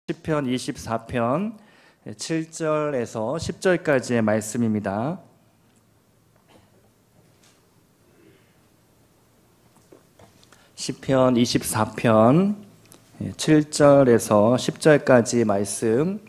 시편 24편 7절에서 10절까지의 말씀입니다. 시편 24편 7절에서 10절까지 말씀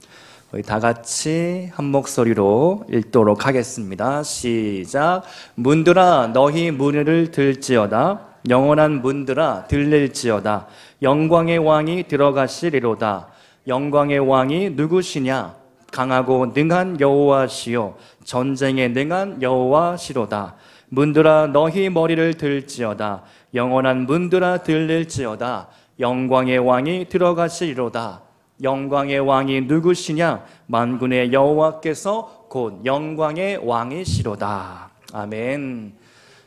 우리 다 같이 한 목소리로 읽도록 하겠습니다. 시작. 문들아 너희 문을 들지어다. 영원한 문들아 들릴지어다. 영광의 왕이 들어가시리로다. 영광의 왕이 누구시냐? 강하고 능한 여호와시요 전쟁에 능한 여호와시로다. 문들아 너희 머리를 들지어다. 영원한 문들아 들릴지어다. 영광의 왕이 들어가시리로다. 영광의 왕이 누구시냐? 만군의 여호와께서 곧 영광의 왕이시로다. 아멘.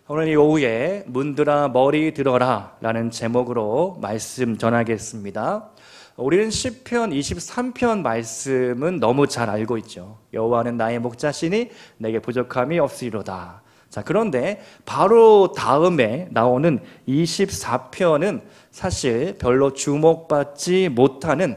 오늘 이 오후에 문들아 머리 들어라 라는 제목으로 말씀 전하겠습니다. 우리는 시편 23편 말씀은 너무 잘 알고 있죠. 여호와는 나의 목자시니 내게 부족함이 없으리로다. 자, 그런데 바로 다음에 나오는 24편은 사실 별로 주목받지 못하는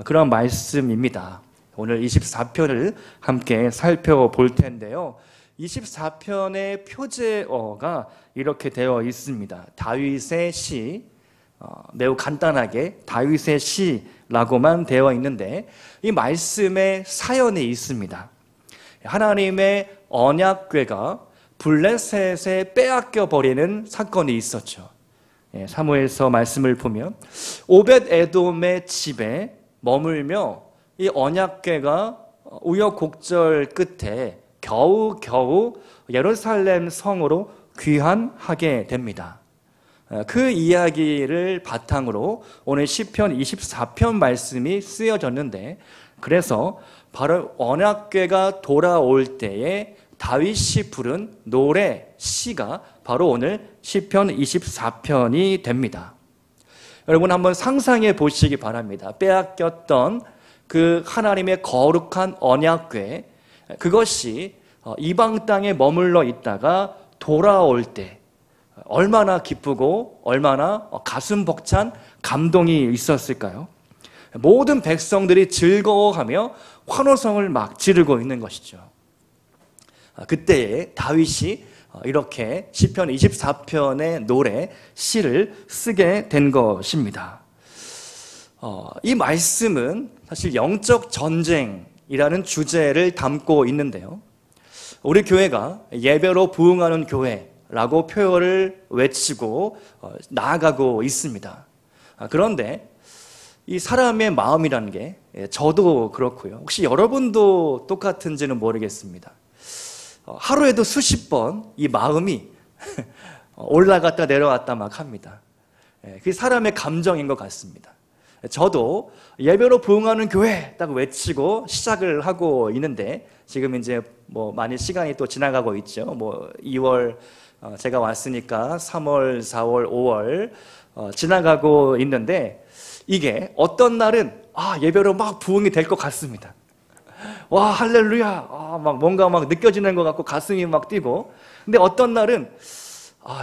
그런 말씀입니다. 오늘 24편을 함께 살펴볼 텐데요. 24편의 표제어가 이렇게 되어 있습니다. 다윗의 시, 매우 간단하게 다윗의 시라고만 되어 있는데 이 말씀에 사연이 있습니다. 하나님의 언약궤가 블레셋에 빼앗겨 버리는 사건이 있었죠. 사무엘서 말씀을 보면 오벳 에돔의 집에 머물며 이 언약궤가 우여곡절 끝에 겨우 예루살렘 성으로 귀환하게 됩니다. 그 이야기를 바탕으로 오늘 시편 24편 말씀이 쓰여졌는데, 그래서 바로 언약궤가 돌아올 때에 다윗이 부른 노래 시가 바로 오늘 시편 24편이 됩니다. 여러분 한번 상상해 보시기 바랍니다. 빼앗겼던 그 하나님의 거룩한 언약궤, 그것이 이방 땅에 머물러 있다가 돌아올 때 얼마나 기쁘고 얼마나 가슴 벅찬 감동이 있었을까요? 모든 백성들이 즐거워하며 환호성을 막 지르고 있는 것이죠. 그때에 다윗이 이렇게 시편 24편의 노래 시를 쓰게 된 것입니다. 이 말씀은 사실 영적 전쟁이라는 주제를 담고 있는데요. 우리 교회가 예배로 부흥하는 교회라고 표현을 외치고 나아가고 있습니다. 그런데 이 사람의 마음이라는 게 저도 그렇고요. 혹시 여러분도 똑같은지는 모르겠습니다. 하루에도 수십 번 이 마음이 올라갔다 내려왔다 막 합니다. 그게 사람의 감정인 것 같습니다. 저도 예배로 부흥하는 교회 딱 외치고 시작을 하고 있는데 지금 이제 뭐 많이 시간이 또 지나가고 있죠. 뭐 2월 제가 왔으니까 3월, 4월, 5월 지나가고 있는데 이게 어떤 날은 예배로 막 부흥이 될 것 같습니다. 와 할렐루야 막 뭔가 막 느껴지는 것 같고 가슴이 막 뛰고, 근데 어떤 날은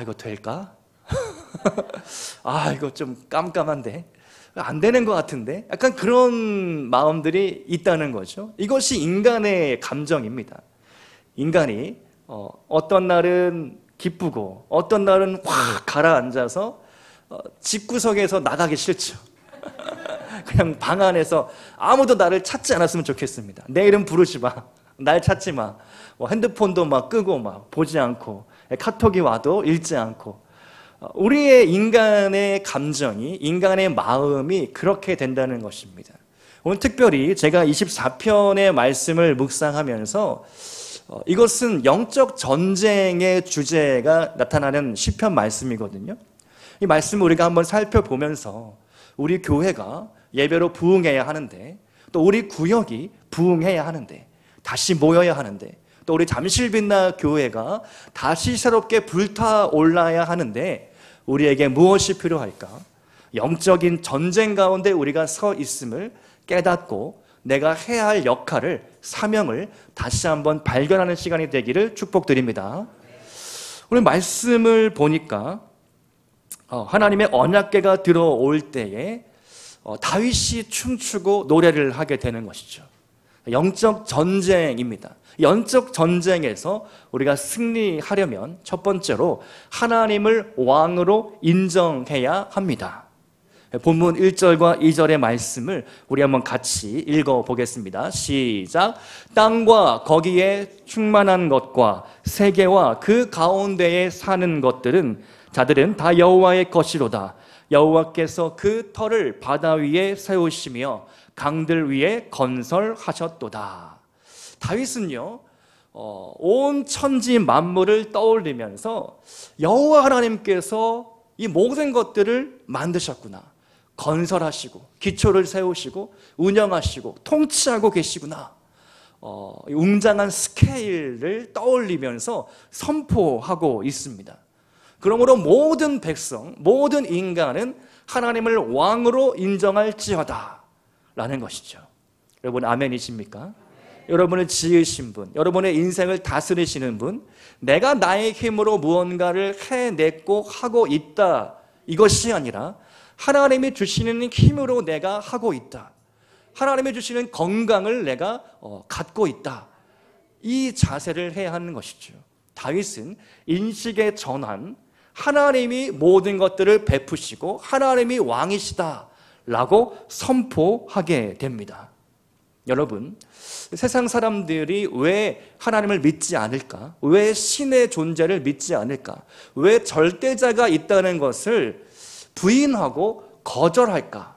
이거 될까? 이거 좀 깜깜한데 안 되는 것 같은데, 약간 그런 마음들이 있다는 거죠. 이것이 인간의 감정입니다. 인간이 어떤 날은 기쁘고 어떤 날은 확 가라앉아서 집구석에서 나가기 싫죠. 그냥 방 안에서 아무도 나를 찾지 않았으면 좋겠습니다. 내 이름 부르지 마, 날 찾지 마, 핸드폰도 막 끄고 막 보지 않고, 카톡이 와도 읽지 않고. 우리의 인간의 감정이, 인간의 마음이 그렇게 된다는 것입니다. 오늘 특별히 제가 24편의 말씀을 묵상하면서 이것은 영적 전쟁의 주제가 나타나는 시편 말씀이거든요. 이 말씀을 우리가 한번 살펴보면서 우리 교회가 예배로 부흥해야 하는데, 또 우리 구역이 부흥해야 하는데, 다시 모여야 하는데, 또 우리 잠실빛나 교회가 다시 새롭게 불타올라야 하는데 우리에게 무엇이 필요할까? 영적인 전쟁 가운데 우리가 서 있음을 깨닫고 내가 해야 할 역할을, 사명을 다시 한번 발견하는 시간이 되기를 축복드립니다. 오늘 말씀을 보니까 하나님의 언약궤가 들어올 때에 다윗이 춤추고 노래를 하게 되는 것이죠. 영적 전쟁입니다. 영적 전쟁에서 우리가 승리하려면 첫 번째로 하나님을 왕으로 인정해야 합니다. 본문 1절과 2절의 말씀을 우리 한번 같이 읽어보겠습니다. 시작. 땅과 거기에 충만한 것과 세계와 그 가운데에 사는 것들은 자들은 다 여호와의 것이로다. 여호와께서 그 터를 바다 위에 세우시며 강들 위에 건설하셨도다. 다윗은요, 온 천지 만물을 떠올리면서 여호와 하나님께서 이 모든 것들을 만드셨구나, 건설하시고 기초를 세우시고 운영하시고 통치하고 계시구나, 웅장한 스케일을 떠올리면서 선포하고 있습니다. 그러므로 모든 백성, 모든 인간은 하나님을 왕으로 인정할지어다 라는 것이죠. 여러분 아멘이십니까? 여러분을 지으신 분, 여러분의 인생을 다스리시는 분, 내가 나의 힘으로 무언가를 해냈고 하고 있다, 이것이 아니라 하나님이 주시는 힘으로 내가 하고 있다, 하나님이 주시는 건강을 내가 갖고 있다, 이 자세를 해야 하는 것이죠. 다윗은 인식의 전환, 하나님이 모든 것들을 베푸시고 하나님이 왕이시다 라고 선포하게 됩니다. 여러분, 세상 사람들이 왜 하나님을 믿지 않을까? 왜 신의 존재를 믿지 않을까? 왜 절대자가 있다는 것을 부인하고 거절할까?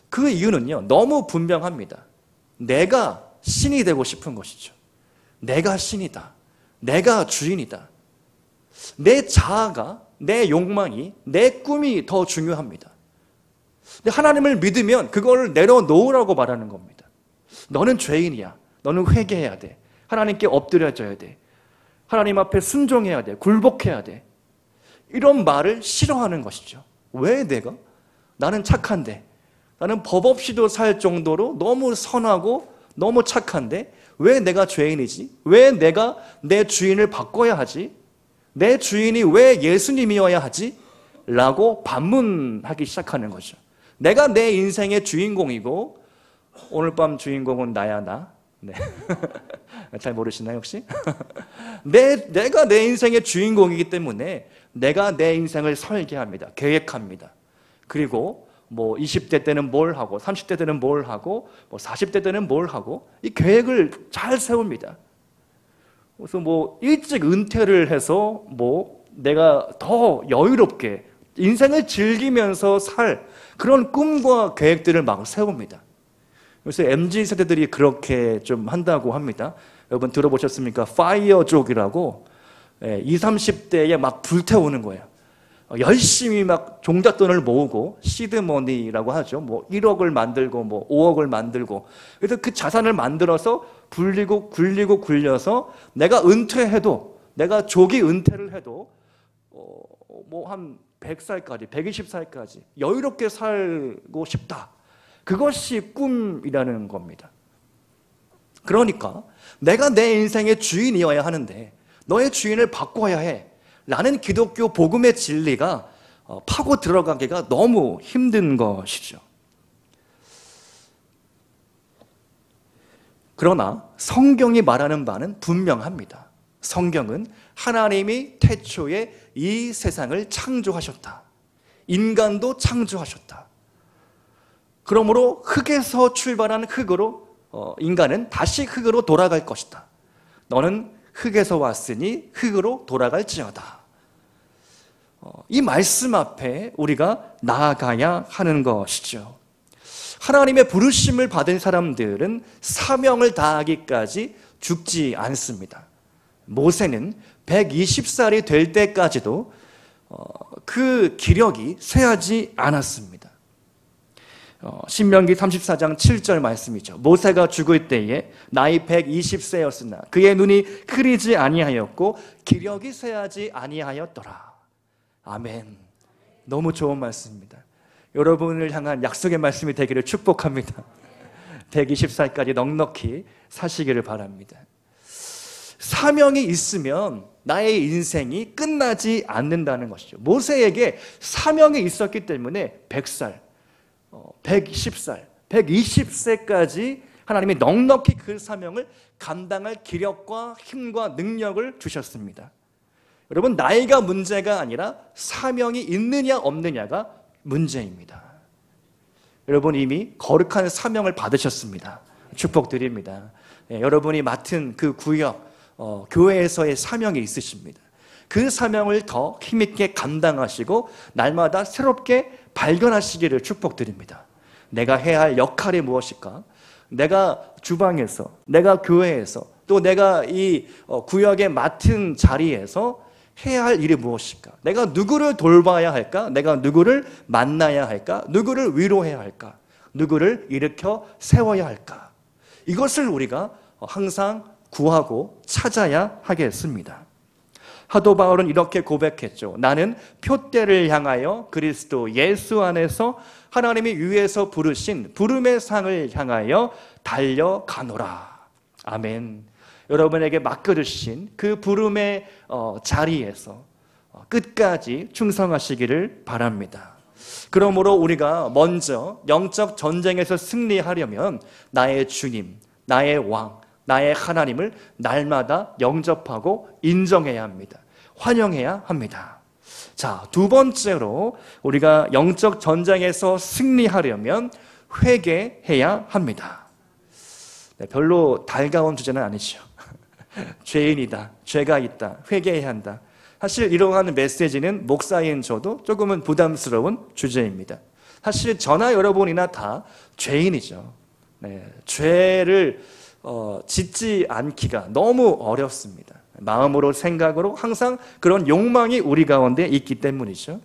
그 이유는요, 너무 분명합니다. 내가 신이 되고 싶은 것이죠. 내가 신이다, 내가 주인이다, 내 자아가, 내 욕망이, 내 꿈이 더 중요합니다. 근데 하나님을 믿으면 그걸 내려놓으라고 말하는 겁니다. 너는 죄인이야, 너는 회개해야 돼, 하나님께 엎드려져야 돼, 하나님 앞에 순종해야 돼, 굴복해야 돼, 이런 말을 싫어하는 것이죠. 왜 내가? 나는 착한데, 나는 법 없이도 살 정도로 너무 선하고 너무 착한데 왜 내가 죄인이지? 왜 내가 내 주인을 바꿔야 하지? 내 주인이 왜 예수님이어야 하지? 라고 반문하기 시작하는 거죠. 내가 내 인생의 주인공이고 오늘 밤 주인공은 나야, 나. 네. 잘 모르시나요 혹시? 내가 내 인생의 주인공이기 때문에 내가 내 인생을 설계합니다. 계획합니다. 그리고 뭐 20대 때는 뭘 하고 30대 때는 뭘 하고 뭐 40대 때는 뭘 하고 이 계획을 잘 세웁니다. 그래서 뭐 일찍 은퇴를 해서 뭐 내가 더 여유롭게 인생을 즐기면서 살 그런 꿈과 계획들을 막 세웁니다. 그래서 MZ세대들이 그렇게 좀 한다고 합니다. 여러분 들어보셨습니까? 파이어족이라고 20, 30대에 막 불태우는 거예요. 열심히 막 종잣돈을 모으고 시드머니라고 하죠. 뭐 1억을 만들고 뭐 5억을 만들고, 그래서 그 자산을 만들어서 굴리고 굴려서 내가 은퇴해도, 내가 조기 은퇴를 해도 뭐 한 100살까지 120살까지 여유롭게 살고 싶다. 그것이 꿈이라는 겁니다. 그러니까 내가 내 인생의 주인이어야 하는데 너의 주인을 바꿔야 해 라는 기독교 복음의 진리가 파고 들어가기가 너무 힘든 것이죠. 그러나 성경이 말하는 바는 분명합니다. 성경은 하나님이 태초에 이 세상을 창조하셨다. 인간도 창조하셨다. 그러므로 흙에서 출발한 흙으로 인간은 다시 흙으로 돌아갈 것이다. 너는 흙에서 왔으니 흙으로 돌아갈지어다. 이 말씀 앞에 우리가 나아가야 하는 것이죠. 하나님의 부르심을 받은 사람들은 사명을 다하기까지 죽지 않습니다. 모세는 120살이 될 때까지도 그 기력이 쇠하지 않았습니다. 신명기 34장 7절 말씀이죠. 모세가 죽을 때에 나이 120세였으나 그의 눈이 흐리지 아니하였고 기력이 쇠하지 아니하였더라. 아멘. 너무 좋은 말씀입니다. 여러분을 향한 약속의 말씀이 되기를 축복합니다. 120살까지 넉넉히 사시기를 바랍니다. 사명이 있으면 나의 인생이 끝나지 않는다는 것이죠. 모세에게 사명이 있었기 때문에 100살, 110살, 120세까지 하나님이 넉넉히 그 사명을 감당할 기력과 힘과 능력을 주셨습니다. 여러분, 나이가 문제가 아니라 사명이 있느냐 없느냐가 문제입니다. 여러분 이미 거룩한 사명을 받으셨습니다. 축복드립니다. 여러분이 맡은 그 구역, 교회에서의 사명이 있으십니다. 그 사명을 더 힘있게 감당하시고 날마다 새롭게 발견하시기를 축복드립니다. 내가 해야 할 역할이 무엇일까? 내가 주방에서, 내가 교회에서, 또 내가 이 구역에 맡은 자리에서 해야 할 일이 무엇일까? 내가 누구를 돌봐야 할까? 내가 누구를 만나야 할까? 누구를 위로해야 할까? 누구를 일으켜 세워야 할까? 이것을 우리가 항상 구하고 찾아야 하겠습니다. 사도 바울은 이렇게 고백했죠. 나는 표대를 향하여 그리스도 예수 안에서 하나님이 위에서 부르신 부름의 상을 향하여 달려가노라. 아멘. 여러분에게 맡겨주신 그 부름의 자리에서 끝까지 충성하시기를 바랍니다. 그러므로 우리가 먼저 영적 전쟁에서 승리하려면 나의 주님, 나의 왕, 나의 하나님을 날마다 영접하고 인정해야 합니다. 환영해야 합니다. 자, 두 번째로 우리가 영적 전쟁에서 승리하려면 회개해야 합니다. 네, 별로 달가운 주제는 아니죠. 죄인이다, 죄가 있다, 회개해야 한다. 사실 이러한 메시지는 목사인 저도 조금은 부담스러운 주제입니다. 사실 저나 여러분이나 다 죄인이죠. 네, 죄를 짓지 않기가 너무 어렵습니다. 마음으로, 생각으로 항상 그런 욕망이 우리 가운데 있기 때문이죠.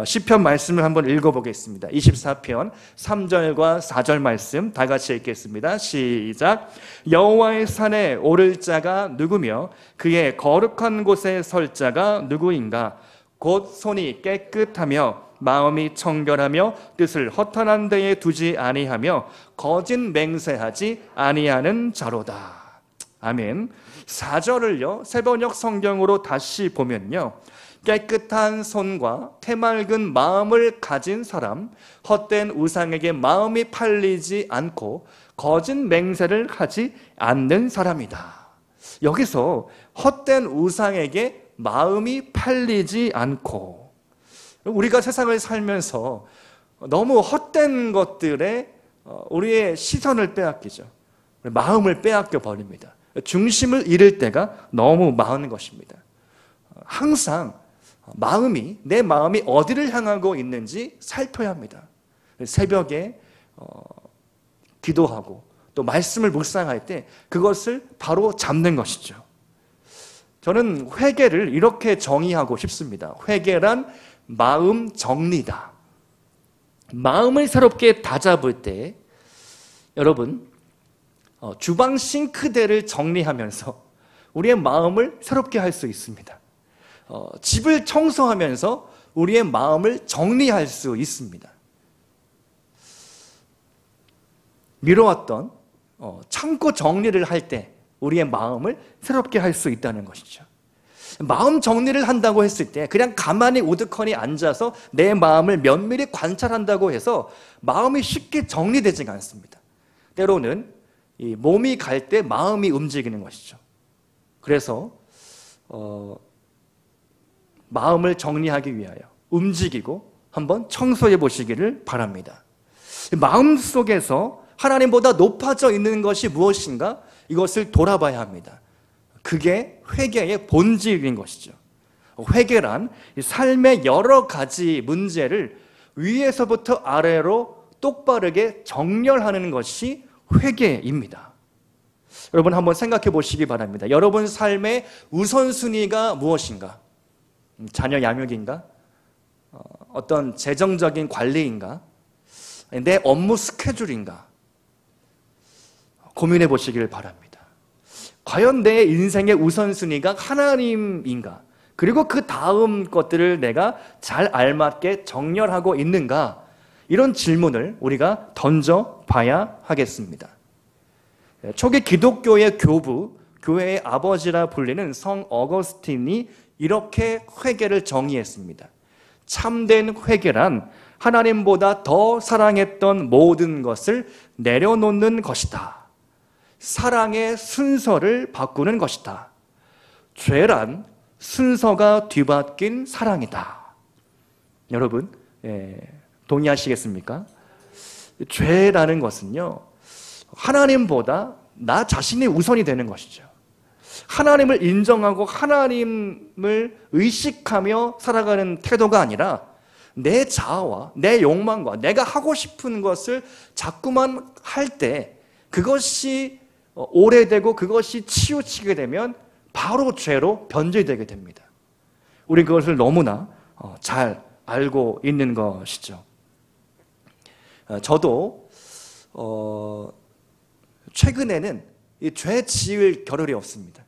시편 말씀을 한번 읽어보겠습니다. 24편 3절과 4절 말씀 다 같이 읽겠습니다. 시작. 여호와의 산에 오를 자가 누구며 그의 거룩한 곳에 설 자가 누구인가? 곧 손이 깨끗하며 마음이 청결하며 뜻을 허탄한 데에 두지 아니하며 거짓 맹세하지 아니하는 자로다. 아멘. 4절을요 새번역 성경으로 다시 보면요, 깨끗한 손과 해맑은 마음을 가진 사람, 헛된 우상에게 마음이 팔리지 않고 거짓 맹세를 하지 않는 사람이다. 여기서 헛된 우상에게 마음이 팔리지 않고, 우리가 세상을 살면서 너무 헛된 것들에 우리의 시선을 빼앗기죠. 마음을 빼앗겨 버립니다. 중심을 잃을 때가 너무 많은 것입니다. 항상 내 마음이 어디를 향하고 있는지 살펴야 합니다. 새벽에 기도하고 또 말씀을 묵상할 때 그것을 바로 잡는 것이죠. 저는 회개를 이렇게 정의하고 싶습니다. 회개란 마음 정리다. 마음을 새롭게 다잡을 때 여러분, 주방 싱크대를 정리하면서 우리의 마음을 새롭게 할 수 있습니다. 집을 청소하면서 우리의 마음을 정리할 수 있습니다. 미뤄왔던 창고 정리를 할 때 우리의 마음을 새롭게 할 수 있다는 것이죠. 마음 정리를 한다고 했을 때 그냥 가만히 우두커니 앉아서 내 마음을 면밀히 관찰한다고 해서 마음이 쉽게 정리되지가 않습니다. 때로는 이 몸이 갈 때 마음이 움직이는 것이죠. 그래서 마음을 정리하기 위하여 움직이고 한번 청소해 보시기를 바랍니다. 마음속에서 하나님보다 높아져 있는 것이 무엇인가? 이것을 돌아봐야 합니다. 그게 회개의 본질인 것이죠. 회개란 삶의 여러 가지 문제를 위에서부터 아래로 똑바르게 정렬하는 것이 회개입니다. 여러분 한번 생각해 보시기 바랍니다. 여러분 삶의 우선순위가 무엇인가? 자녀 양육인가? 어떤 재정적인 관리인가? 내 업무 스케줄인가? 고민해 보시기를 바랍니다. 과연 내 인생의 우선순위가 하나님인가? 그리고 그 다음 것들을 내가 잘 알맞게 정렬하고 있는가? 이런 질문을 우리가 던져봐야 하겠습니다. 초기 기독교의 교부, 교회의 아버지라 불리는 성 어거스틴이 이렇게 회개를 정의했습니다. 참된 회개란 하나님보다 더 사랑했던 모든 것을 내려놓는 것이다. 사랑의 순서를 바꾸는 것이다. 죄란 순서가 뒤바뀐 사랑이다. 여러분, 동의하시겠습니까? 죄라는 것은요, 하나님보다 나 자신이 우선이 되는 것이죠. 하나님을 인정하고 하나님을 의식하며 살아가는 태도가 아니라 내 자아와 내 욕망과 내가 하고 싶은 것을 자꾸만 할 때 그것이 오래되고 그것이 치우치게 되면 바로 죄로 변질되게 됩니다. 우리 그것을 너무나 잘 알고 있는 것이죠. 저도 최근에는 이 죄 지을 겨를이 없습니다.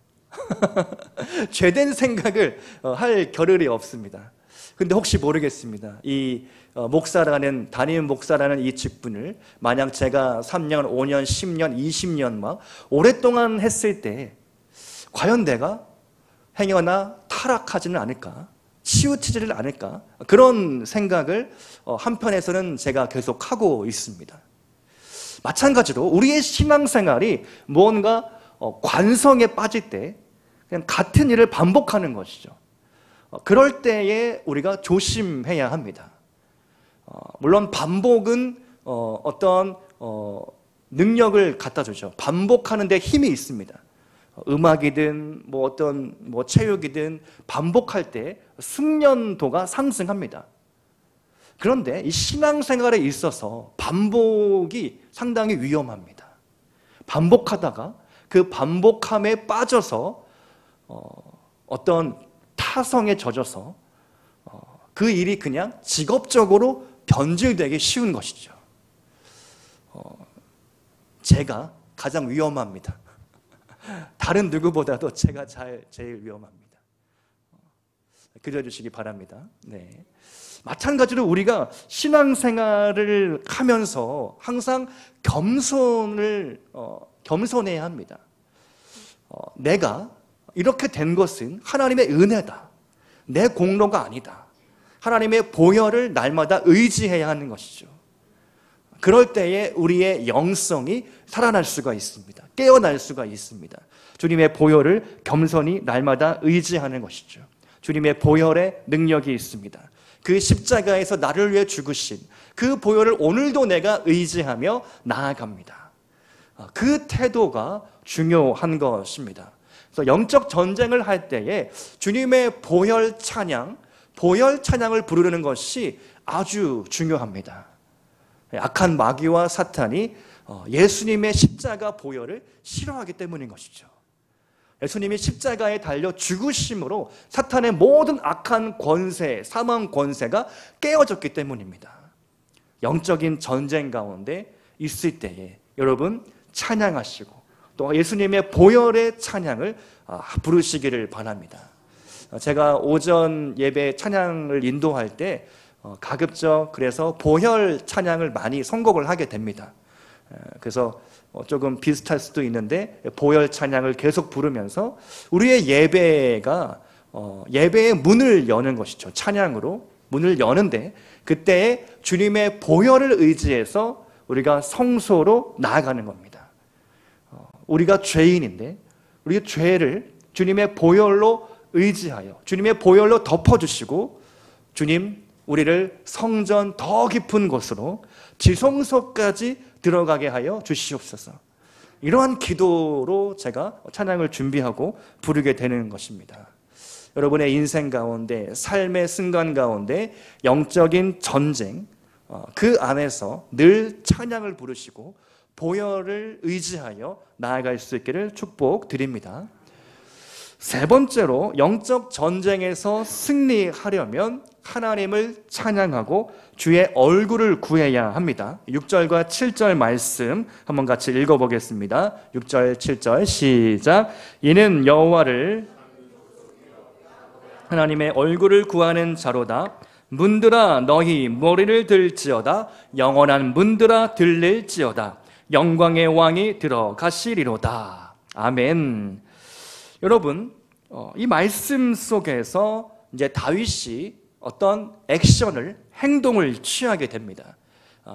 죄된 생각을 할 겨를이 없습니다. 근데 혹시 모르겠습니다. 이 담임 목사라는 이 직분을 만약 제가 3년, 5년, 10년, 20년 막 오랫동안 했을 때 과연 내가 행여나 타락하지는 않을까? 치우치지를 않을까? 그런 생각을 한편에서는 제가 계속 하고 있습니다. 마찬가지로 우리의 신앙생활이 뭔가 관성에 빠질 때 그냥 같은 일을 반복하는 것이죠. 그럴 때에 우리가 조심해야 합니다. 물론 반복은 어떤 능력을 갖다 주죠. 반복하는 데 힘이 있습니다. 음악이든 어떤 체육이든 반복할 때 숙련도가 상승합니다. 그런데 이 신앙생활에 있어서 반복이 상당히 위험합니다. 반복하다가 그 반복함에 빠져서 어떤 타성에 젖어서 그 일이 그냥 직업적으로 변질되기 쉬운 것이죠. 제가 가장 위험합니다. 다른 누구보다도 제가 제일 위험합니다. 그려주시기 바랍니다. 네. 마찬가지로 우리가 신앙생활을 하면서 항상 겸손해야 합니다. 내가 이렇게 된 것은 하나님의 은혜다. 내 공로가 아니다. 하나님의 보혈을 날마다 의지해야 하는 것이죠. 그럴 때에 우리의 영성이 살아날 수가 있습니다. 깨어날 수가 있습니다. 주님의 보혈을 겸손히 날마다 의지하는 것이죠. 주님의 보혈의 능력이 있습니다. 그 십자가에서 나를 위해 죽으신 그 보혈을 오늘도 내가 의지하며 나아갑니다. 그 태도가 중요한 것입니다. 그래서 영적 전쟁을 할 때에 주님의 보혈 찬양을 부르는 것이 아주 중요합니다. 악한 마귀와 사탄이 예수님의 십자가 보혈을 싫어하기 때문인 것이죠. 예수님이 십자가에 달려 죽으심으로 사탄의 모든 악한 권세, 사망 권세가 깨어졌기 때문입니다. 영적인 전쟁 가운데 있을 때에 여러분 찬양하시고 또 예수님의 보혈의 찬양을 부르시기를 바랍니다. 제가 오전 예배 찬양을 인도할 때 가급적 그래서 보혈 찬양을 많이 선곡을 하게 됩니다. 그래서 조금 비슷할 수도 있는데 보혈 찬양을 계속 부르면서 우리의 예배가 예배의 문을 여는 것이죠. 찬양으로 문을 여는데 그때에 주님의 보혈을 의지해서 우리가 성소로 나아가는 겁니다. 우리가 죄인인데 우리의 죄를 주님의 보혈로 의지하여 주님의 보혈로 덮어주시고 주님 우리를 성전 더 깊은 곳으로 지성소까지 들어가게 하여 주시옵소서. 이러한 기도로 제가 찬양을 준비하고 부르게 되는 것입니다. 여러분의 인생 가운데 삶의 순간 가운데 영적인 전쟁 그 안에서 늘 찬양을 부르시고 보혈을 의지하여 나아갈 수 있기를 축복드립니다. 세 번째로 영적 전쟁에서 승리하려면 하나님을 찬양하고 주의 얼굴을 구해야 합니다. 6절과 7절 말씀 한번 같이 읽어보겠습니다. 6절 7절 시작. 이는 여호와를 하나님의 얼굴을 구하는 자로다. 문들아 너희 머리를 들지어다. 영원한 문들아 들릴지어다. 영광의 왕이 들어가시리로다. 아멘. 여러분, 이 말씀 속에서 이제 다윗이 어떤 액션을, 행동을 취하게 됩니다.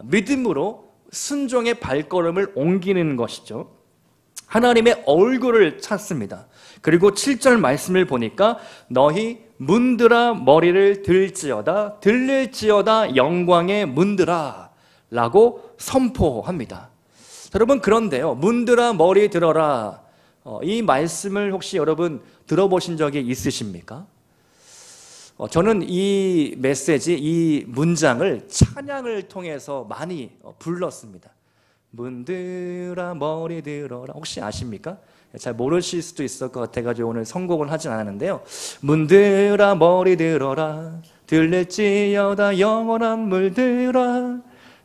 믿음으로 순종의 발걸음을 옮기는 것이죠. 하나님의 얼굴을 찾습니다. 그리고 7절 말씀을 보니까 너희 문들아 머리를 들지어다, 들릴지어다 영광의 문들아 라고 선포합니다. 여러분, 그런데요, 문들아 머리 들어라, 이 말씀을 혹시 여러분 들어보신 적이 있으십니까? 저는 이 메시지, 이 문장을 찬양을 통해서 많이 불렀습니다. 문들아 머리 들어라. 혹시 아십니까? 잘 모르실 수도 있을 것 같아가지고 오늘 선곡을 하진 않았는데요. 문들아 머리 들어라, 들릴지어다 영원한 물들아,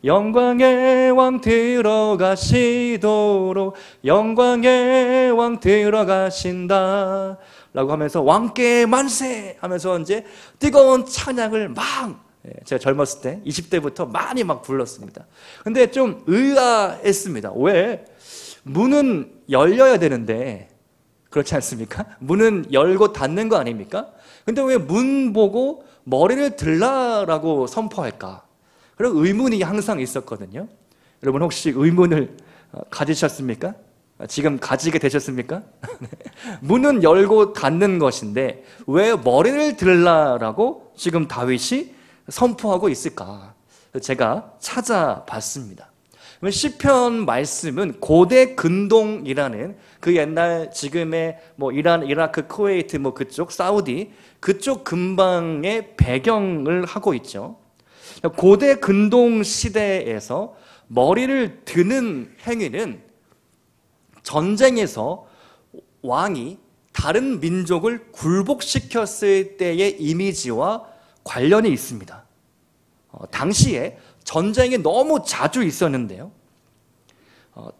영광의 왕 들어가시도록, 영광의 왕 들어가신다 라고 하면서 왕께 만세 하면서 이제 뜨거운 찬양을 막, 제가 젊었을 때 20대부터 많이 막 불렀습니다. 근데 좀 의아했습니다. 왜? 문은 열려야 되는데, 그렇지 않습니까? 문은 열고 닫는 거 아닙니까? 근데 왜 문 보고 머리를 들라라고 선포할까? 그런 의문이 항상 있었거든요. 여러분, 혹시 의문을 가지셨습니까? 지금 가지게 되셨습니까? 문은 열고 닫는 것인데 왜 머리를 들라라고 지금 다윗이 선포하고 있을까? 제가 찾아봤습니다. 시편 말씀은 고대 근동이라는 그 옛날 지금의 뭐 이란, 이라크, 쿠웨이트 뭐 그쪽, 사우디 그쪽 근방의 배경을 하고 있죠. 고대 근동 시대에서 머리를 드는 행위는 전쟁에서 왕이 다른 민족을 굴복시켰을 때의 이미지와 관련이 있습니다. 당시에 전쟁이 너무 자주 있었는데요.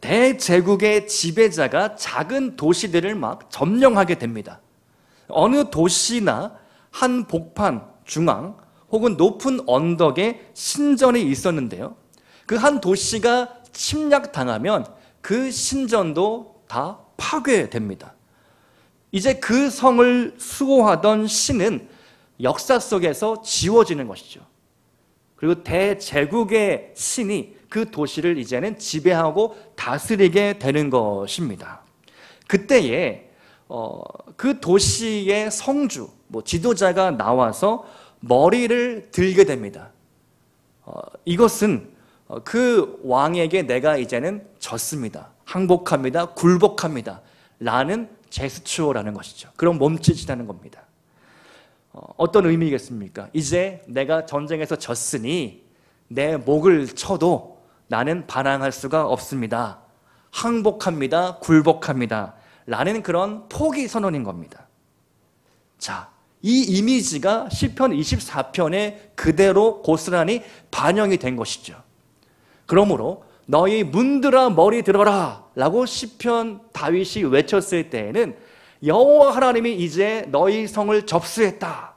대제국의 지배자가 작은 도시들을 막 점령하게 됩니다. 어느 도시나 한 복판, 중앙 혹은 높은 언덕에 신전이 있었는데요. 그 한 도시가 침략당하면 그 신전도 다 파괴됩니다. 이제 그 성을 수호하던 신은 역사 속에서 지워지는 것이죠. 그리고 대제국의 신이 그 도시를 이제는 지배하고 다스리게 되는 것입니다. 그때에 그 도시의 성주, 지도자가 나와서 머리를 들게 됩니다. 이것은 그 왕에게 내가 이제는 졌습니다, 항복합니다, 굴복합니다 라는 제스처라는 것이죠. 그런 몸짓이라는 겁니다. 어떤 의미겠습니까? 이제 내가 전쟁에서 졌으니 내 목을 쳐도 나는 반항할 수가 없습니다, 항복합니다, 굴복합니다 라는 그런 포기 선언인 겁니다. 자, 이 이미지가 시편 24편에 그대로 고스란히 반영이 된 것이죠. 그러므로 너희 문들아 머리 들어라 라고 시편 다윗이 외쳤을 때에는 여호와 하나님이 이제 너희 성을 접수했다,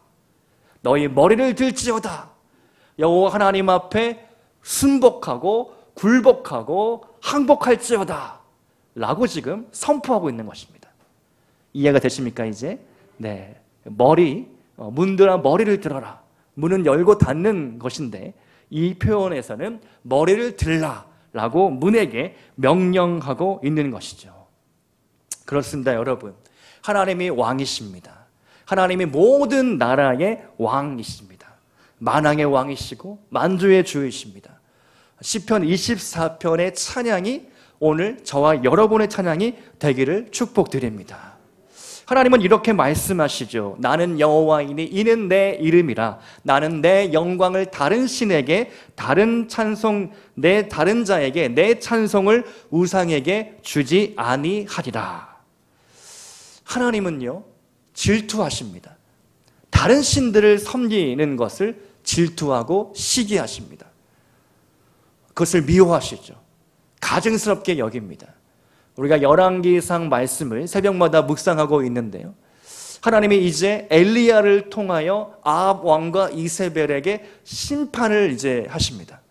너희 머리를 들지어다, 여호와 하나님 앞에 순복하고 굴복하고 항복할지어다 라고 지금 선포하고 있는 것입니다. 이해가 되십니까 이제? 네, 문들아 머리를 들어라. 문은 열고 닫는 것인데 이 표현에서는 머리를 들라라고 문에게 명령하고 있는 것이죠. 그렇습니다, 여러분. 하나님이 왕이십니다. 하나님이 모든 나라의 왕이십니다. 만왕의 왕이시고 만주의 주이십니다. 시편 24편의 찬양이 오늘 저와 여러분의 찬양이 되기를 축복드립니다. 하나님은 이렇게 말씀하시죠. 나는 여호와이니 이는 내 이름이라. 나는 내 영광을 다른 신에게, 다른 찬송, 내 다른 자에게 내 찬송을 우상에게 주지 아니하리라. 하나님은요, 질투하십니다. 다른 신들을 섬기는 것을 질투하고 시기하십니다. 그것을 미워하시죠. 가증스럽게 여깁니다. 우리가 열왕기상 말씀을 새벽마다 묵상하고 있는데요, 하나님이 이제 엘리야를 통하여 아합 왕과 이세벨에게 심판을 이제 하십니다.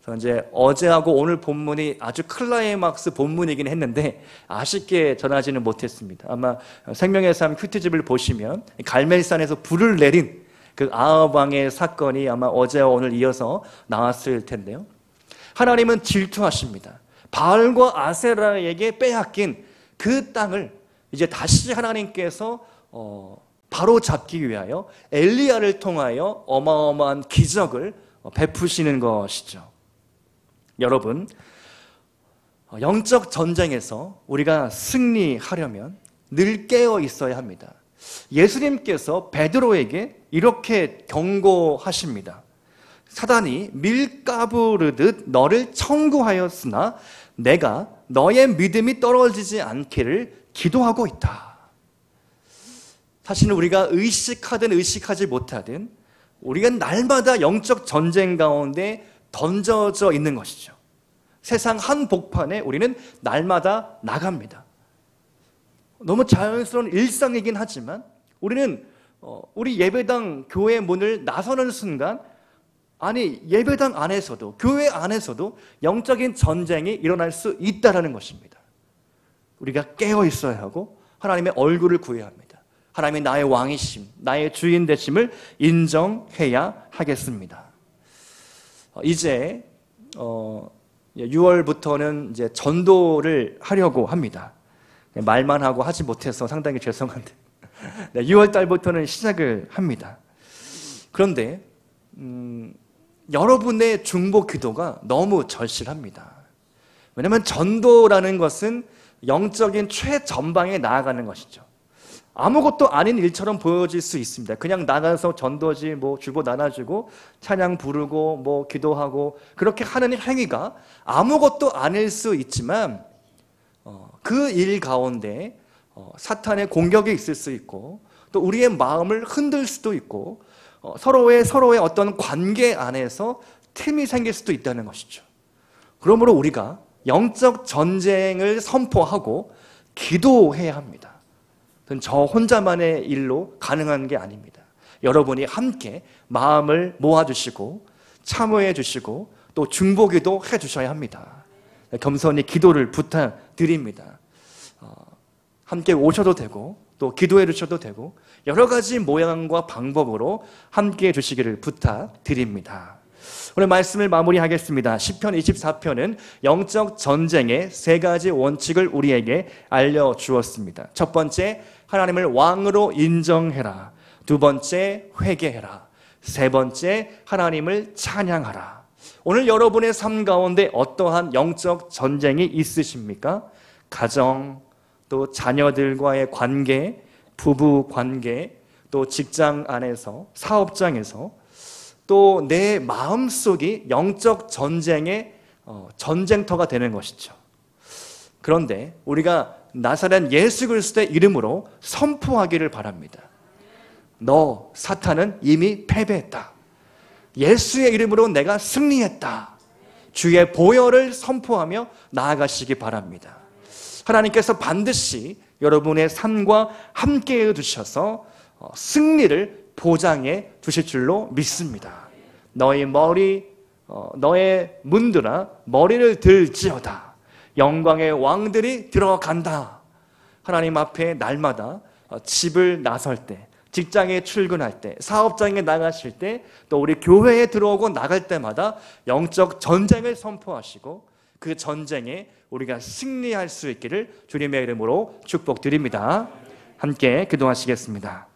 그래서 이제 어제하고 오늘 본문이 아주 클라이막스 본문이긴 했는데 아쉽게 전하지는 못했습니다. 아마 생명의 삶 큐티집을 보시면 갈멜산에서 불을 내린 그 아합 왕의 사건이 아마 어제와 오늘 이어서 나왔을 텐데요. 하나님은 질투하십니다. 바알과 아세라에게 빼앗긴 그 땅을 이제 다시 하나님께서 바로 잡기 위하여 엘리야를 통하여 어마어마한 기적을 베푸시는 것이죠. 여러분, 영적 전쟁에서 우리가 승리하려면 늘 깨어 있어야 합니다. 예수님께서 베드로에게 이렇게 경고하십니다. 사단이 밀 까부르듯 너를 청구하였으나 내가 너의 믿음이 떨어지지 않기를 기도하고 있다. 사실은 우리가 의식하든 의식하지 못하든 우리가 날마다 영적 전쟁 가운데 던져져 있는 것이죠. 세상 한복판에 우리는 날마다 나갑니다. 너무 자연스러운 일상이긴 하지만 우리는 우리 예배당 교회 문을 나서는 순간 예배당 안에서도 교회 안에서도 영적인 전쟁이 일어날 수 있다는 것입니다. 우리가 깨어 있어야 하고 하나님의 얼굴을 구해야 합니다. 하나님이 나의 왕이심, 나의 주인 되심을 인정해야 하겠습니다. 이제 6월부터는 이제 전도를 하려고 합니다. 말만 하고 하지 못해서 상당히 죄송한데 6월 달부터는 시작을 합니다. 그런데 여러분의 중보 기도가 너무 절실합니다. 왜냐하면 전도라는 것은 영적인 최전방에 나아가는 것이죠. 아무것도 아닌 일처럼 보여질 수 있습니다. 그냥 나가서 전도지 주고 나눠주고 찬양 부르고 기도하고 그렇게 하는 행위가 아무것도 아닐 수 있지만 그 일 가운데 사탄의 공격이 있을 수 있고 또 우리의 마음을 흔들 수도 있고 서로의 어떤 관계 안에서 틈이 생길 수도 있다는 것이죠. 그러므로 우리가 영적 전쟁을 선포하고 기도해야 합니다. 저 혼자만의 일로 가능한 게 아닙니다. 여러분이 함께 마음을 모아주시고 참여해 주시고 또 중보기도 해주셔야 합니다. 겸손히 기도를 부탁드립니다. 함께 오셔도 되고 또 기도해 주셔도 되고 여러 가지 모양과 방법으로 함께 해 주시기를 부탁드립니다. 오늘 말씀을 마무리하겠습니다. 시편 24편은 영적 전쟁의 세 가지 원칙을 우리에게 알려주었습니다. 첫 번째, 하나님을 왕으로 인정해라. 두 번째, 회개해라. 세 번째, 하나님을 찬양하라. 오늘 여러분의 삶 가운데 어떠한 영적 전쟁이 있으십니까? 가정, 또 자녀들과의 관계, 부부 관계, 또 직장 안에서, 사업장에서 또 내 마음속이 영적 전쟁의 전쟁터가 되는 것이죠. 그런데 우리가 나사렛 예수 그리스도의 이름으로 선포하기를 바랍니다. 너 사탄은 이미 패배했다. 예수의 이름으로 내가 승리했다. 주의 보혈을 선포하며 나아가시기 바랍니다. 하나님께서 반드시 여러분의 삶과 함께해 주셔서 승리를 보장해 주실 줄로 믿습니다. 너의 문들아 머리를 들지어다. 영광의 왕들이 들어간다. 하나님 앞에 날마다 집을 나설 때, 직장에 출근할 때, 사업장에 나가실 때, 또 우리 교회에 들어오고 나갈 때마다 영적 전쟁을 선포하시고 그 전쟁에 우리가 승리할 수 있기를 주님의 이름으로 축복드립니다. 함께 기도하시겠습니다.